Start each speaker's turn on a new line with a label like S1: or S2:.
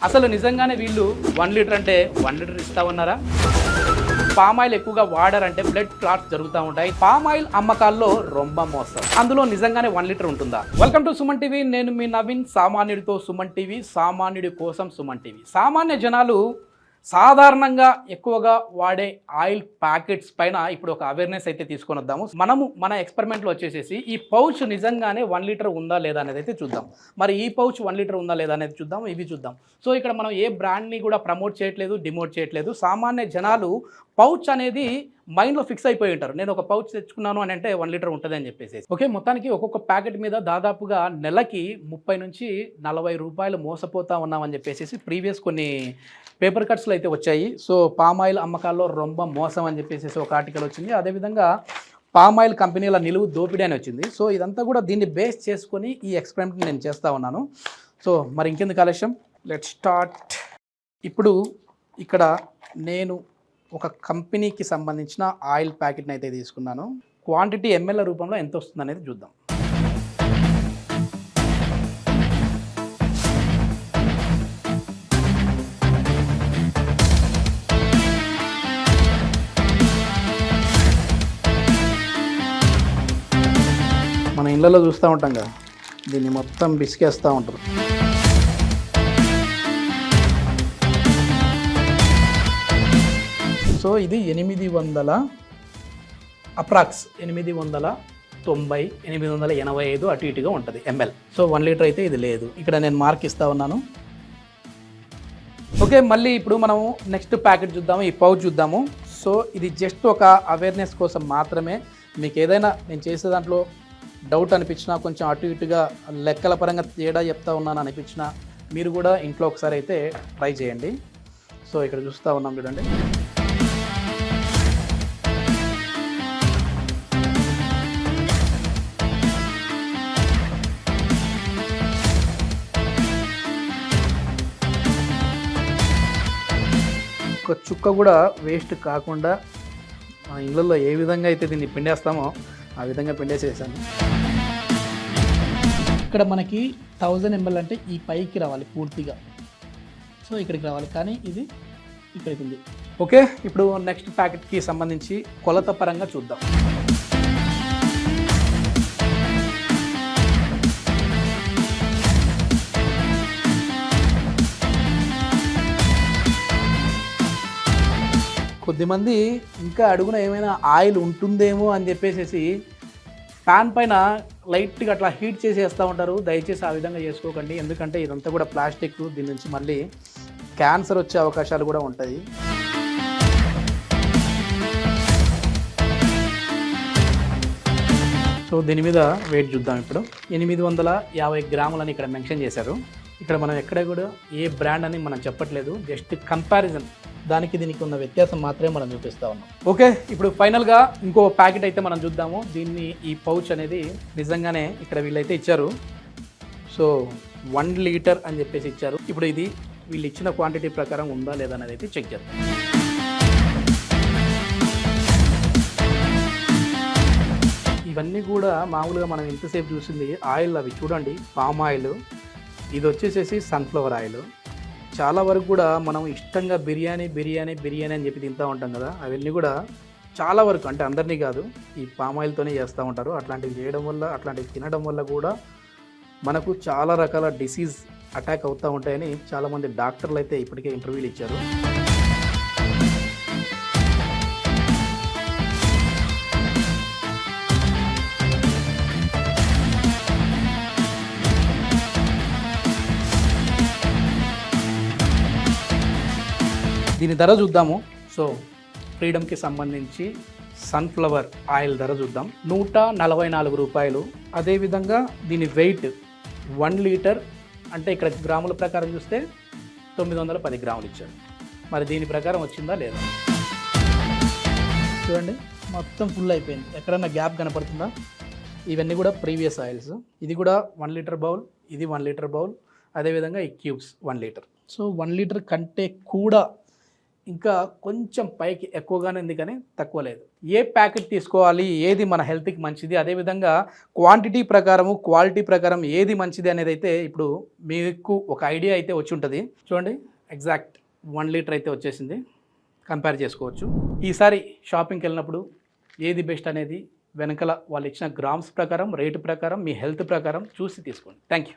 S1: అసలు నిజంగానే వీళ్ళు 1 లీటర్ అంటే 1 లీటర్ ఇస్తా ఉన్నారా? పామ్ ఆయిల్ ఎక్కువగా వాడారంటే బ్లడ్ క్లాట్స్ జరుగుతూ ఉంటాయి. పామ్ ఆయిల్ అమ్మకాల్లో రొంబ మోసం. అందులో నిజంగానే 1 లీటర్ ఉంటుందా? Welcome to Suman TV. నేను మీ నవీన్. సామాన్యుడితో సుమన్ టీవీ, సామాన్యుడి కోసం సుమన్ టీవీ. సామాన్య జనాలు సాధారణంగా ఎక్కువగా వాడే ఆయిల్ ప్యాకెట్స్ పైన ఇప్పుడు ఒక అవేర్నెస్ అయితే తీసుకొని వద్దాము. మనము మన ఎక్స్పెరిమెంట్లో వచ్చేసేసి ఈ పౌచ్ నిజంగానే 1 లీటర్ ఉందా లేదా అనేది అయితే చూద్దాం. మరి ఈ పౌచ్ 1 లీటర్ ఉందా లేదా అనేది చూద్దాం. ఇవి చూద్దాం. సో ఇక్కడ మనం ఏ బ్రాండ్ని కూడా ప్రమోట్ చేయట్లేదు, డిమోట్ చేయట్లేదు. సామాన్య జనాలు పౌచ్ అనేది మైండ్లో ఫిక్స్ అయిపోయి ఉంటారు. నేను ఒక పౌచ్ తెచ్చుకున్నాను అని అంటే 1 లీటర్ ఉంటుంది అని చెప్పేసి. ఓకే, మొత్తానికి ఒక్కొక్క ప్యాకెట్ మీద దాదాపుగా నెలకి 30 నుంచి 40 రూపాయలు మోసపోతా ఉన్నామని చెప్పేసి ప్రీవియస్ కొన్ని పేపర్ కట్స్లో అయితే వచ్చాయి. సో పామ్ ఆయిల్ అమ్మకాల్లో రొంబ మోసం అని చెప్పేసి ఒక ఆర్టికల్ వచ్చింది. అదేవిధంగా పామ్ ఆయిల్ కంపెనీల నిలువు దోపిడీ అని వచ్చింది. సో ఇదంతా కూడా దీన్ని బేస్ చేసుకొని ఈ ఎక్స్పెరిమెంట్ నేను చేస్తూ ఉన్నాను. సో మరి ఇంకెందుకు ఆలస్యం, లెట్ స్టార్ట్. ఇప్పుడు ఇక్కడ నేను ఒక కంపెనీకి సంబంధించిన ఆయిల్ ప్యాకెట్ని అయితే తీసుకున్నాను. క్వాంటిటీ ఎంఎల్ రూపంలో ఎంత వస్తుంది అనేది చూద్దాం. మన ఇళ్ళలో చూస్తూ ఉంటాం కదా, దీన్ని మొత్తం బిసికేస్తూ ఉంటారు. సో ఇది 800 అప్రాక్స్ 890, 885 అటు ఇటుగా ఉంటుంది ఎంఎల్. సో 1 లీటర్ అయితే ఇది లేదు. ఇక్కడ నేను మార్క్ ఇస్తూ ఉన్నాను. ఓకే, మళ్ళీ ఇప్పుడు మనము నెక్స్ట్ ప్యాకెట్ చూద్దాము, ఈ పౌచ్ చూద్దాము. సో ఇది జస్ట్ ఒక అవేర్నెస్ కోసం మాత్రమే. మీకు ఏదైనా నేను చేసే దాంట్లో డౌట్ అనిపించినా, కొంచెం అటు ఇటుగా లెక్కల పరంగా తేడా చెప్తా ఉన్నాను అనిపించినా, మీరు కూడా ఇంట్లో ఒకసారి అయితే ట్రై చేయండి. సో ఇక్కడ చూస్తూ ఉన్నాం చూడండి. ఒక చుక్క కూడా వేస్ట్ కాకుండా మన ఇళ్ళల్లో ఏ విధంగా అయితే దీన్ని పిండేస్తామో ఆ విధంగా పిండేసేసాను. ఇక్కడ మనకి 1000 ml అంటే ఈ పైకి రావాలి పూర్తిగా. సో ఇక్కడికి రావాలి, కానీ ఇది ఇక్కడికి ఉంది. ఓకే, ఇప్పుడు నెక్స్ట్ ప్యాకెట్కి సంబంధించి కొలత పరంగా చూద్దాం. కొద్దిమంది ఇంకా అడుగున ఏమైనా ఆయిల్ ఉంటుందేమో అని చెప్పేసి ప్యాన్ పైన లైట్గా అట్లా హీట్ చేసి వేస్తూ ఉంటారు. దయచేసి ఆ విధంగా చేసుకోకండి. ఎందుకంటే ఇదంతా కూడా ప్లాస్టిక్, దీని నుంచి మళ్ళీ క్యాన్సర్ వచ్చే అవకాశాలు కూడా ఉంటాయి. సో దీని మీద వెయిట్ చూద్దాం. ఇప్పుడు 850 గ్రాములని ఇక్కడ మెన్షన్ చేశారు. ఇక్కడ మనం ఎక్కడ కూడా ఏ బ్రాండ్ అని మనం చెప్పట్లేదు, జస్ట్ కంపారిజన్, దానికి దీనికి ఉన్న వ్యత్యాసం మాత్రమే మనం చూపిస్తూ ఉన్నాం. ఓకే, ఇప్పుడు ఫైనల్గా ఇంకో ప్యాకెట్ అయితే మనం చూద్దాము. దీన్ని ఈ పౌచ్ అనేది నిజంగానే ఇక్కడ వీళ్ళైతే ఇచ్చారు. సో 1 లీటర్ అని చెప్పేసి ఇచ్చారు. ఇప్పుడు ఇది వీళ్ళు ఇచ్చిన క్వాంటిటీ ప్రకారం ఉందా లేదా అనేది అయితే చెక్ చేద్దాం. ఇవన్నీ కూడా మామూలుగా మనం ఎంతసేపు చూసింది ఆయిల్, అవి చూడండి పామ్ ఆయిల్, ఇది వచ్చేసేసి సన్ఫ్లవర్ ఆయిల్. చాలా వరకు కూడా మనం ఇష్టంగా బిర్యానీ అని చెప్పి తింటూ ఉంటాం కదా, అవన్నీ కూడా చాలా వరకు, అంటే అందరినీ కాదు, ఈ పామ్ ఆయిల్తోనే చేస్తూ ఉంటారు. అట్లాంటివి చేయడం వల్ల, అట్లాంటివి తినడం వల్ల కూడా మనకు చాలా రకాల డిసీజ్ అటాక్ అవుతూ ఉంటాయని చాలామంది డాక్టర్లు అయితే ఇప్పటికే ఇంటర్వ్యూలు ఇచ్చారు. దీని ధర చూద్దాము. సో ఫ్రీడమ్కి సంబంధించి సన్ఫ్లవర్ ఆయిల్ ధర చూద్దాం, 144 రూపాయలు. అదేవిధంగా దీని వెయిట్ 1 లీటర్ అంటే ఇక్కడ గ్రాముల ప్రకారం చూస్తే 910 గ్రాములు ఇచ్చారు. మరి దీని ప్రకారం వచ్చిందా లేదా చూడండి, మొత్తం ఫుల్ అయిపోయింది. ఎక్కడన్నా గ్యాప్ కనపడుతుందా? ఇవన్నీ కూడా ప్రీవియస్ ఆయిల్స్. ఇది కూడా 1 లీటర్ బౌల్, ఇది 1 లీటర్ బౌల్, అదేవిధంగా ఈ క్యూబ్స్ 1 లీటర్. సో 1 లీటర్ కంటే కూడా ఇంకా కొంచెం పైకి ఎక్కువగానే ఉంది కానీ తక్కువ లేదు. ఏ ప్యాకెట్ తీసుకోవాలి, ఏది మన హెల్త్కి మంచిది, అదేవిధంగా క్వాంటిటీ ప్రకారము క్వాలిటీ ప్రకారం ఏది మంచిది అనేది అయితే ఇప్పుడు మీకు ఒక ఐడియా అయితే వచ్చి ఉంటుంది. చూడండి, ఎగ్జాక్ట్ 1 లీటర్ అయితే వచ్చేసింది. కంపేర్ చేసుకోవచ్చు. ఈసారి షాపింగ్కి వెళ్ళినప్పుడు ఏది బెస్ట్ అనేది వెనకాల వాళ్ళు ఇచ్చిన గ్రామ్స్ ప్రకారం, రేటు ప్రకారం, మీ హెల్త్ ప్రకారం చూసి తీసుకోండి. Thank you.